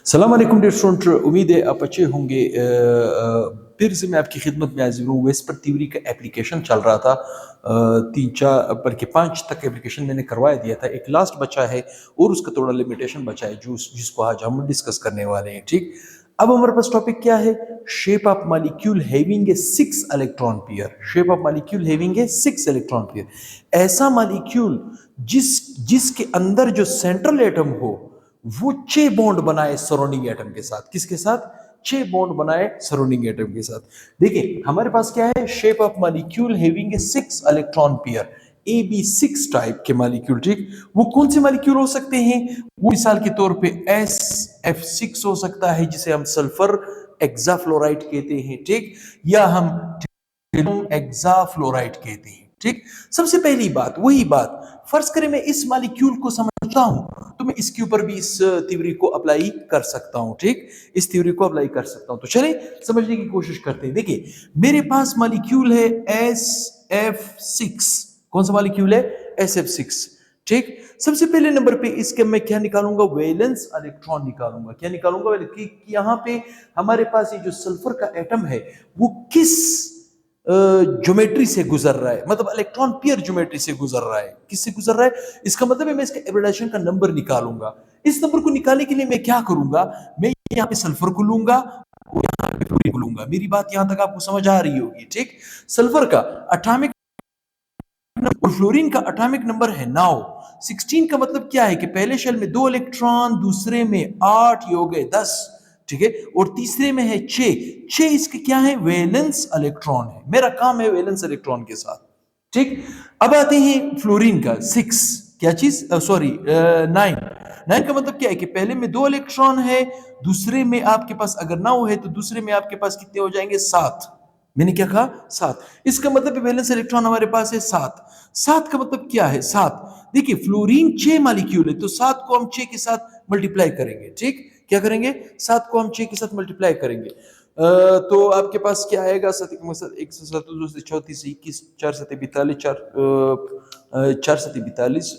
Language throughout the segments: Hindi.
सलाम अलैकुम डियर स्टूडेंट, उम्मीद है आप अच्छे होंगे। फिर से मैं आपकी खिदमत में हाजिर हूँ। वेस्पर थ्योरी का एप्लीकेशन चल रहा था, तीन चार बल्कि पाँच तक एप्लीकेशन मैंने करवा दिया था। एक लास्ट बचा है और उसका थोड़ा लिमिटेशन बचा है जिसको आज हम डिस्कस करने वाले हैं। ठीक, अब हमारे पास टॉपिक क्या है? Shape of molecule having a 6 electron pair. Shape of molecule having a 6 electron pair. ऐसा मॉलिक्यूल जिसके अंदर जो सेंट्रल एटम हो वो 6 बॉन्ड बनाए सराउंडिंग एटम के साथ। किसके साथ? 6 बॉन्ड बनाए सराउंडिंग एटम के साथ। देखिए हमारे पास क्या है? Shape of molecule having a 6 electron pair, AB6 type के मॉलिक्यूल। ठीक, वो कौन से मॉलिक्यूल हो सकते हैं? वो मिसाल के तौर पे SF6 हो सकता है, जिसे हम सल्फर एक्साफ्लोराइड कहते हैं। ठीक, या हम एक्साफ्लोराइड कहते हैं। ठीक, सबसे पहली बात वही बात, फर्ज करें मैं इस मॉलिक्यूल को समझता हूं तो मैं इसके ऊपर भी इस थ्योरी को अप्लाई कर सकता हूं। ठीक, इस थ्योरी को अप्लाई कर सकता हूं। तो चलिए समझने की कोशिश करते हैं। देखिए मेरे पास मॉलिक्यूल है SF6। कौन सा मॉलिक्यूल है? SF6। ठीक, सबसे पहले नंबर पे इसके मैं क्या निकालूंगा? वैलेंस इलेक्ट्रॉन निकालूंगा। क्या निकालूंगा? कि यहाँ पे हमारे पास ये जो सल्फर का एटम है वो किस ज्योमेट्री से गुजर रहा है, मतलब इलेक्ट्रॉन पेयर ज्योमेट्री से गुजर रहा है। किससे गुजर रहा है? इसका मतलब है मैं इसका एब्रेडेशन का नंबर निकालूंगा। इस नंबर को निकालने के लिए मैं क्या करूंगा? मैं यहाँ पे सल्फर को लूंगा और यहाँ पे फ्लोरीन को लूंगा। मेरी बात यहाँ तक आपको समझ आ रही होगी। ठीक, सल्फर का एटॉमिक और फ्लोरीन का एटॉमिक नंबर है 9। 16 का मतलब क्या है कि पहले शेल में 2 इलेक्ट्रॉन, दूसरे में 8, ये हो गए 10। ठीक है, और तीसरे में है 6। 6 इसके क्या है? वैलेंस इलेक्ट्रॉन है। मेरा काम है वैलेंस इलेक्ट्रॉन के साथ। ठीक, अब आते हैं फ्लोरीन का 6। क्या चीज? सॉरी 9। 9 का मतलब क्या है कि पहले में 2 इलेक्ट्रॉन है, दूसरे में आपके पास अगर 9 है तो दूसरे में आपके पास कितने हो जाएंगे? 7। मैंने क्या कहा? 7। इसका मतलब वैलेंस इलेक्ट्रॉन हमारे पास है 7। 7 का मतलब क्या है? 7। देखिए फ्लोरीन 6 मॉलिक्यूल है तो 7 को हम 6 के साथ मल्टीप्लाई करेंगे। ठीक, क्या करेंगे? 7 को हम 6 के साथ मल्टीप्लाई करेंगे। तो आपके पास क्या आएगा? 7 1 से 7 2 से 34 21 4 7 42 4 7 42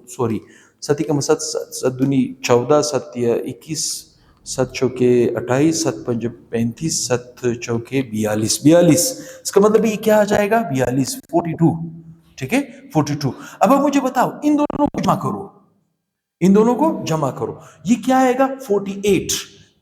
सॉरी 7 का मतलब 7 दूनी 14 7 21 7 चौके 28 7 पंजे 35 7 चौके 42 42। इसका मतलब ये क्या आ जाएगा? 42 42। ठीक है, 42। अब आप मुझे बताओ इन दोनों को जमा करो, इन दोनों को जमा करो, ये क्या आएगा? 48।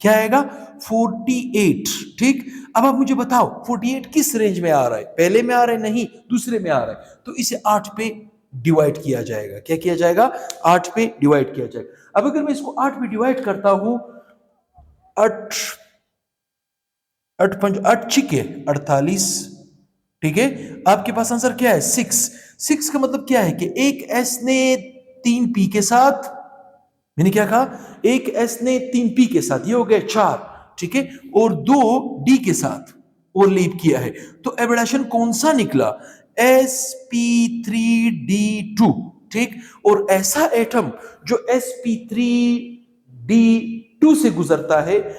क्या आएगा? 48। ठीक, अब आप मुझे बताओ 48 किस रेंज में आ रहा है? पहले में आ रहा है? नहीं, दूसरे में आ रहा है। तो इसे 8 पे डिवाइड किया जाएगा। क्या किया जाएगा? 8 पे डिवाइड किया जाएगा। अब अगर मैं इसको 8 पे डिवाइड करता हूं, 8 8 पंच 8 छिके 48। ठीक है, आपके पास आंसर क्या है? 6। 6 का मतलब क्या है कि एक एस ने 3 पी के साथ, मैंने क्या कहा? एक एस ने 3 पी के साथ, ये हो गए 4। ठीक है, और 2 डी के साथ और लीप किया है। तो एब्रेडेशन कौन सा निकला? sp3d2। ठीक, और ऐसा एटम जो sp3d2 से गुजरता है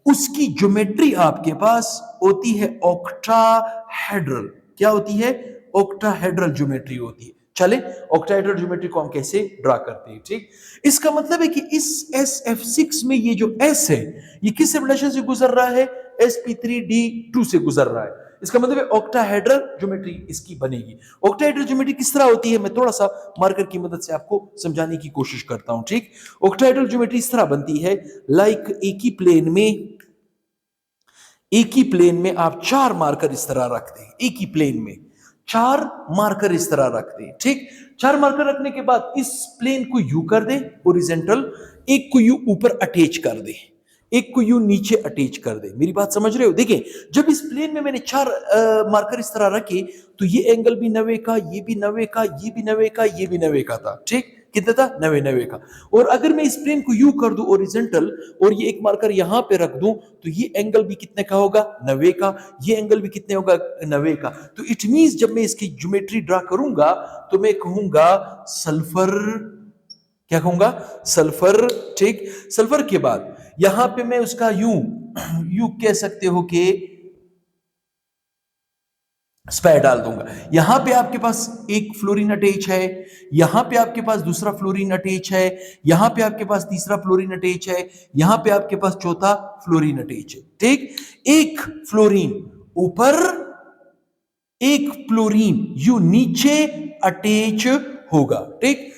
उसकी ज्योमेट्री आपके पास होती है ऑक्टाहेड्रल। क्या होती है? ऑक्टाहेड्रल ज्योमेट्री होती है। चले ऑक्टाहेड्रल ज्योमेट्री को हम कैसे ड्रा करते हैं। ठीक, इसका मतलब है कि इस SF6 में ये जो S है ये किस रिलेशन से गुजर रहा है? sp3d2 से गुजर रहा है। इसका मतलब है ऑक्टाहेड्रल ज्योमेट्री इसकी बनेगी। ऑक्टाहेड्रल ज्योमेट्री किस तरह होती है? मैं थोड़ा सा मार्कर की मदद से आपको समझाने की कोशिश करता हूं। ठीक, ऑक्टाहेड्रल ज्योमेट्री इस तरह बनती है, लाइक एक ही प्लेन में आप 4 मार्कर इस तरह रख दें। एक ही प्लेन में 4 मार्कर इस तरह रख दें। ठीक, 4 मार्कर रखने के बाद इस प्लेन को यू कर दे हॉरिजॉन्टल, एक को यू ऊपर अटैच कर दे, एक को यू नीचे अटैच कर दे। मेरी बात समझ रहे हो? देखिए जब इस प्लेन में मैंने 4 मार्कर इस तरह रखे तो ये एंगल भी 90 का, ये भी 90 का, ये भी 90 का, ये भी 90 का था। ठीक, कितना था? 90 90 का। और अगर मैं इस प्लेन को यू कर दूं हॉरिजॉन्टल और ये एक मार्कर यहां पे रख दूं तो ये एंगल भी कितने का होगा? 90 का। ये एंगल भी कितने होगा? 90 का। तो इट मींस जब मैं इसकी ज्योमेट्री ड्रा करूंगा तो मैं कहूंगा सल्फर। क्या कहूंगा? सल्फर। ठीक, सल्फर के बाद यहां पे मैं उसका यू कह सकते हो कि स्पेयर डाल दूंगा। यहां पे आपके पास एक फ्लोरीन अटैच है, यहां पे आपके पास दूसरा फ्लोरीन अटैच है, यहां पे आपके पास तीसरा फ्लोरीन अटैच है, यहां पे आपके पास चौथा फ्लोरीन अटैच है। ठीक, एक फ्लोरीन ऊपर, एक फ्लोरीन यू नीचे अटैच होगा। ठीक,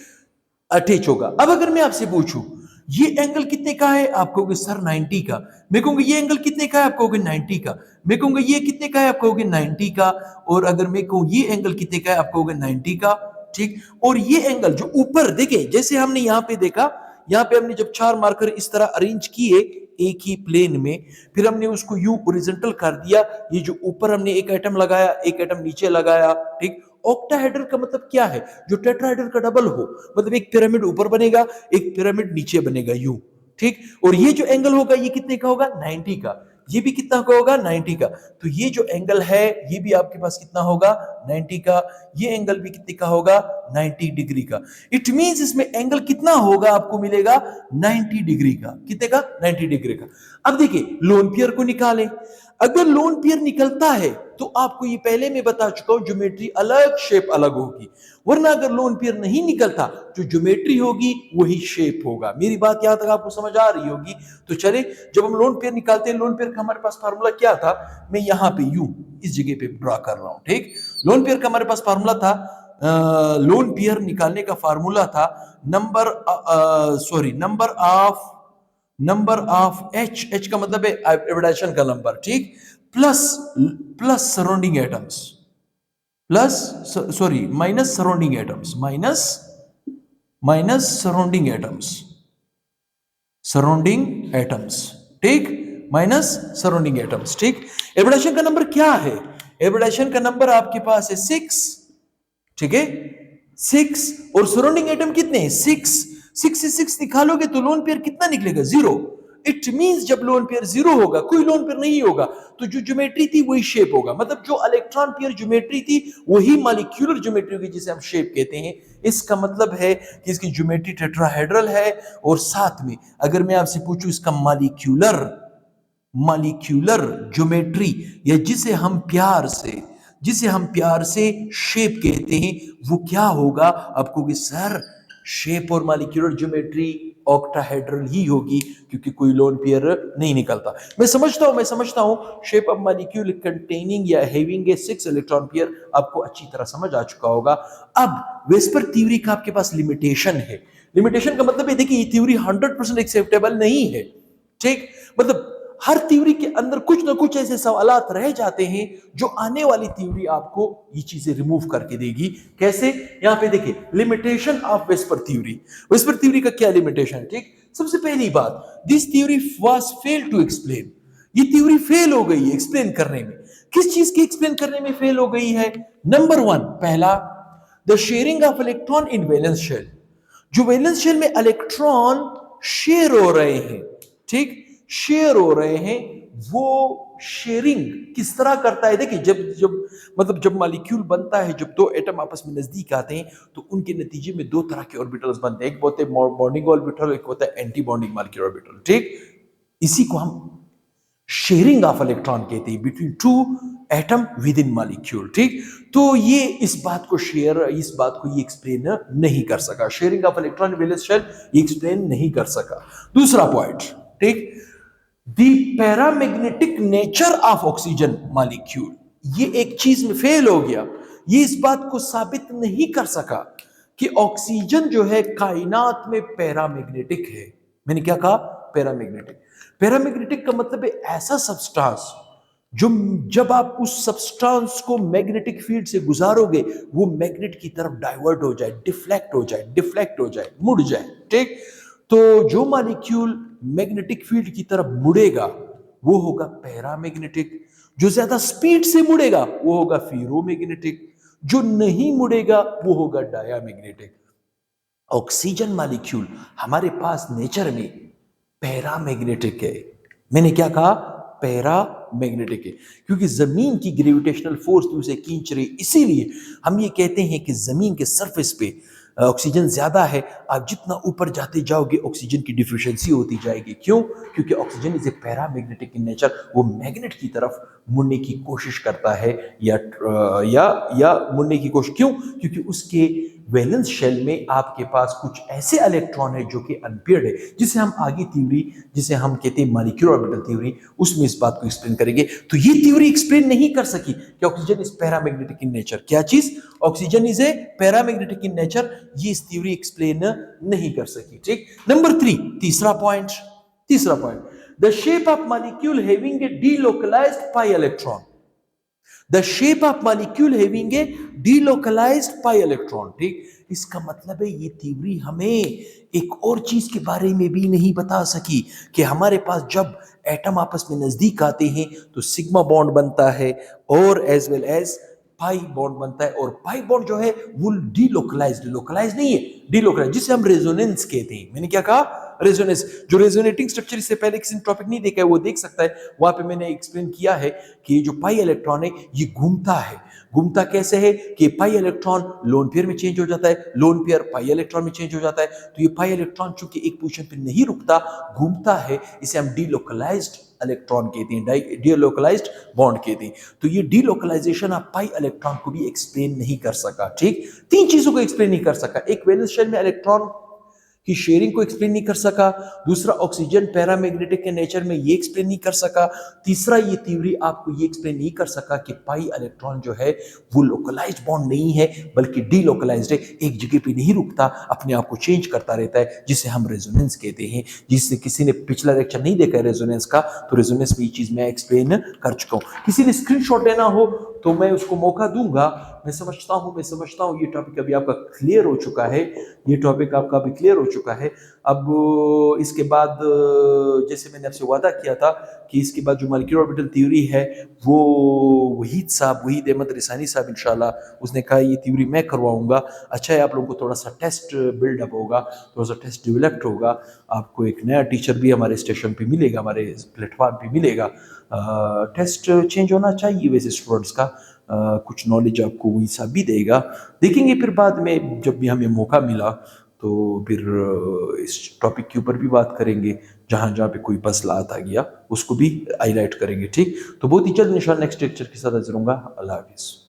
अटैच होगा। अब अगर मैं आपसे पूछूं ये एंगल कितने का है, आप कहोगे सर 90 का। मैं कहूंगा ये एंगल कितने का है, आप कहोगे 90 का। मैं कहूंगा ये कितने का है, आप कहोगे 90 का। और अगर मैं कहूं ये एंगल कितने का है, आप कहोगे 90 का। ठीक, और ये एंगल जो ऊपर देखे, जैसे हमने यहां पे देखा, यहां पे हमने जब चार मार्कर इस तरह अरेंज किए एक ही प्लेन में, फिर हमने उसको यू ओरिजेंटल कर दिया। ये जो ऊपर हमने एक एटम लगाया, एक एटम नीचे लगाया। ठीक, ऑक्टाहेड्रल का मतलब क्या है, जो टेट्राहेड्रल का डबल हो, मतलब एक पिरामिड ऊपर बनेगा, एक पिरामिड नीचे बनेगा यूं। ठीक, और ये जो एंगल होगा ये कितने का होगा, 90 का। ये भी कितना का होगा, 90 का। तो ये जो एंगल है ये भी आपके पास कितना होगा, 90 का। ये एंगल भी कितने का होगा, 90 डिग्री का। इट मींस इसमें एंगल कितना होगा, आपको मिलेगा 90 डिग्री का। कितने का, 90 डिग्री का। अब देखिए लोन पेयर को निकालें। अगर लोन पेयर निकलता है तो आपको ये पहले मैं बता चुका हूं, ज्योमेट्री अलग, शेप अलग होगी। वरना अगर लोन पेयर नहीं निकलता, जो ज्योमेट्री होगी वही शेप होगा। मेरी बात यहां तक आपको समझ आ रही होगी। तो चले, जब हम लोन पेयर निकालते हैं, लोन पेयर का हमारे पास फार्मूला क्या था, मैं यहां पे यू इस जगह पे ड्रा कर रहा हूं। ठीक, लोन पेयर का हमारे पास फार्मूला था, लोन पेयर निकालने का फार्मूला था नंबर ऑफ एच का मतलब है एवोल्यूशन का नंबर। ठीक, plus plus surrounding atoms, plus sorry minus surrounding atoms, minus surrounding atoms. ठीक, माइनस सराउंडिंग एटम्स। ठीक, एवोल्यूशन का नंबर क्या है, एवोल्यूशन का नंबर आपके पास है 6। ठीक है, 6। और सराउंडिंग एटम कितने हैं, 6। 6 से 6 निकालोगे तो लोन पेयर कितना निकलेगा, 0। इट मींस जब लोन पेयर 0 होगा, कोई लोन पेयर नहीं होगा, तो जो ज्योमेट्री थी वही शेप होगा। मतलब जो इलेक्ट्रॉन पेयर ज्योमेट्री थी वही मॉलिक्यूलर ज्योमेट्री होगी, जिसे हम शेप कहते हैं। इसका मतलब है कि इसकी ज्योमेट्री टेट्राहेड्रल है। और साथ में अगर मैं आपसे पूछूं इसका मॉलिक्यूलर ज्योमेट्री, या जिसे हम प्यार से शेप कहते हैं, वो क्या होगा, आप कहोगे सर शेप और मॉलिक्यूलर ज्योमेट्री ऑक्टाहेड्रल ही होगी, क्योंकि कोई लोन पेयर नहीं निकलता। मैं समझता हूं शेप ऑफ मॉलिक्यूल कंटेनिंग या हैविंग ए 6 इलेक्ट्रॉन पेयर आपको अच्छी तरह समझ आ चुका होगा। अब वेस्पर थ्योरी का आपके पास लिमिटेशन है। लिमिटेशन का मतलब है, देखिए ये थ्योरी 100% एक्सेप्टेबल नहीं है। ठीक, मतलब हर थ्योरी के अंदर कुछ ना कुछ ऐसे सवालात रह जाते हैं जो आने वाली थ्योरी आपको ये चीजें रिमूव करके देगी। कैसे, यहां पे देखिए limitation of VSEPR theory. VSEPR theory का क्या लिमिटेशन है। ठीक, सबसे पहली बात, this theory was fail to explain. ये थ्योरी फेल हो गई है एक्सप्लेन करने में। किस चीज की एक्सप्लेन करने में फेल हो गई है, नंबर 1, पहला, the sharing of electron in valence shell. जो वैलेंस शेल में इलेक्ट्रॉन शेयर हो रहे हैं, ठीक, शेयर हो रहे हैं, वो शेयरिंग किस तरह करता है। देखिए जब मॉलिक्यूल बनता है, जब दो एटम आपस में नजदीक आते हैं, तो उनके नतीजे में दो तरह के ऑर्बिटल्स बनते हैं। एक होते हैं बॉन्डिंग ऑर्बिटल, एक होता है एंटी बॉन्डिंग मॉलिक्यूलर ऑर्बिटल। ठीक, इसी को हम शेयरिंग ऑफ इलेक्ट्रॉन कहते हैं between two atom with in molecule. ठीक, तो ये इस बात को ये एक्सप्लेन नहीं कर सका। Sharing of electron valence shell ये एक्सप्लेन नहीं कर सका। दूसरा पॉइंट, ठीक, the paramagnetic nature of oxygen molecule, ये एक चीज में फेल हो गया। ये इस बात को साबित नहीं कर सका कि ऑक्सीजन जो है कायनात में पैरामैग्नेटिक है। मैंने क्या कहा, पैरामैग्नेटिक। पैरामैग्नेटिक का मतलब है ऐसा सब्सटेंस जो जब आप उस सब्सटेंस को मैग्नेटिक फील्ड से गुजारोगे, वो मैग्नेट की तरफ डाइवर्ट हो जाए, डिफ्लेक्ट हो जाए, मुड़ जाए। ठीक, तो जो मॉलिक्यूल मैग्नेटिक फील्ड की तरफ मुड़ेगा वो होगा पैरामैग्नेटिक। जो ज्यादा स्पीड से मुड़ेगा वो होगा फेरोमैग्नेटिक। जो नहीं मुड़ेगा वो होगा डायामैग्नेटिक। ऑक्सीजन मॉलिक्यूल हमारे पास नेचर में पैरामैग्नेटिक है। मैंने क्या कहा, पैरामैग्नेटिक है, क्योंकि जमीन की ग्रेविटेशनल फोर्स उसे खींच रही। इसीलिए हम ये कहते हैं कि जमीन के सरफेस पे ऑक्सीजन ज़्यादा है, आप जितना ऊपर जाते जाओगे ऑक्सीजन की डिफिशियंसी होती जाएगी। क्यों? क्योंकि oxygen is a paramagnetic in nature, वो मैग्नेट की तरफ मुड़ने की कोशिश करता है या मुड़ने की कोशिश। क्यों? क्योंकि उसके वैलेंस शेल में आपके पास कुछ ऐसे इलेक्ट्रॉन है जो कि अनपेयर्ड है, जिसे हम आगे थ्योरी, जिसे हम कहते हैं मॉलिक्यूलर ऑर्बिटल थ्योरी, उसमें इस बात को एक्सप्लेन करेंगे। तो ये थ्योरी एक्सप्लेन नहीं कर सकी कि oxygen is paramagnetic in nature. क्या चीज? Oxygen is a paramagnetic in nature, ये इस थ्योरी एक्सप्लेन नहीं कर सकी। ठीक। नंबर 3, तीसरा point, the shape of molecule having a delocalised pi electron. The shape of molecule having a delocalised pi electron. ठीक। इसका मतलब है ये थ्योरी हमें एक और चीज के बारे में भी नहीं बता सकी कि हमारे पास जब एटम आपस में नजदीक आते हैं तो सिग्मा बॉन्ड बनता है और as well as pi bond बनता है, और पाई बॉन्ड जो है वो डीलोकलाइज्ड, लोकलाइज नहीं है, डीलोकलाइज, जिसे हम रेजोनेंस कहते हैं। मैंने क्या कहा? रेजोनेंस। जो रेजोनेटिंग स्ट्रक्चर इससे पहले किसी ने टॉपिक नहीं देखा है वो देख सकता है, वहां पे मैंने एक्सप्लेन किया है कि जो पाई इलेक्ट्रॉन है ये घूमता है। घूमता कैसे है कि पाई इलेक्ट्रॉन लोन पेयर में चेंज हो जाता है, लोन पेयर पाई इलेक्ट्रॉन में चेंज हो जाता है। तो ये पाई इलेक्ट्रॉन चूंकि एक पोजीशन पे नहीं रुकता, घूमता है, इसे हम डीलोकलाइज्ड इलेक्ट्रॉन कहते हैं, डीलोकलाइज्ड बॉन्ड कहते हैं। तो ये डीलोकलाइजेशन ऑफ पाई इलेक्ट्रॉन को भी एक्सप्लेन नहीं कर सका। ठीक। 3 चीजों को एक्सप्लेन नहीं कर सका। एक, वैलेंस शेल में इलेक्ट्रॉन की शेयरिंग को एक्सप्लेन नहीं कर सका। दूसरा, ऑक्सीजन पैरामैग्नेटिक के नेचर में ये एक्सप्लेन नहीं कर सका। तीसरा, ये थ्योरी आपको ये एक्सप्लेन नहीं कर सका कि पाई इलेक्ट्रॉन जो है वो लोकलाइज्ड बॉन्ड नहीं है बल्कि डीलोकलाइज्ड है, एक जगह पे नहीं रुकता, अपने आप को चेंज करता रहता है, जिसे हम रेजोनेंस कहते हैं। जिससे किसी ने पिछला लेक्चर नहीं देखा है रेजोनेंस का, तो रेजोनेंस में ये चीज मैं एक्सप्लेन कर चुका हूं। किसी ने स्क्रीनशॉट लेना हो तो मैं उसको मौका दूंगा। मैं समझता हूं ये टॉपिक अभी आपका क्लियर हो चुका है, ये टॉपिक आपका अभी क्लियर हो चुका है। अब इसके बाद जैसे मैंने आपसे वादा किया था कि इसके बाद जो मॉलिक्यूलर ऑर्बिटल थ्योरी है वो वहीद अहमद रिसानी साहब इंशाल्लाह उसने कहा ये थ्योरी मैं करवाऊंगा। अच्छा है, आप लोगों को थोड़ा सा टेस्ट बिल्डअप होगा, थोड़ा सा टेस्ट डेवलप्ड होगा, आपको एक नया टीचर भी हमारे स्टेशन पे मिलेगा, हमारे प्लेटफॉर्म पे मिलेगा। टेस्ट चेंज होना चाहिए वैसे स्टूडेंट्स का, कुछ नॉलेज आपको वही सा भी देगा। देखेंगे फिर बाद में जब भी हमें मौका मिला तो फिर इस टॉपिक के ऊपर भी बात करेंगे, जहाँ जहाँ पे कोई मसला आता गया उसको भी हाईलाइट करेंगे। ठीक। तो बहुत ही जल्द इंशाल्लाह नेक्स्ट लेक्चर के साथ हाजिर होऊंगा। अल्लाह हाफिज़।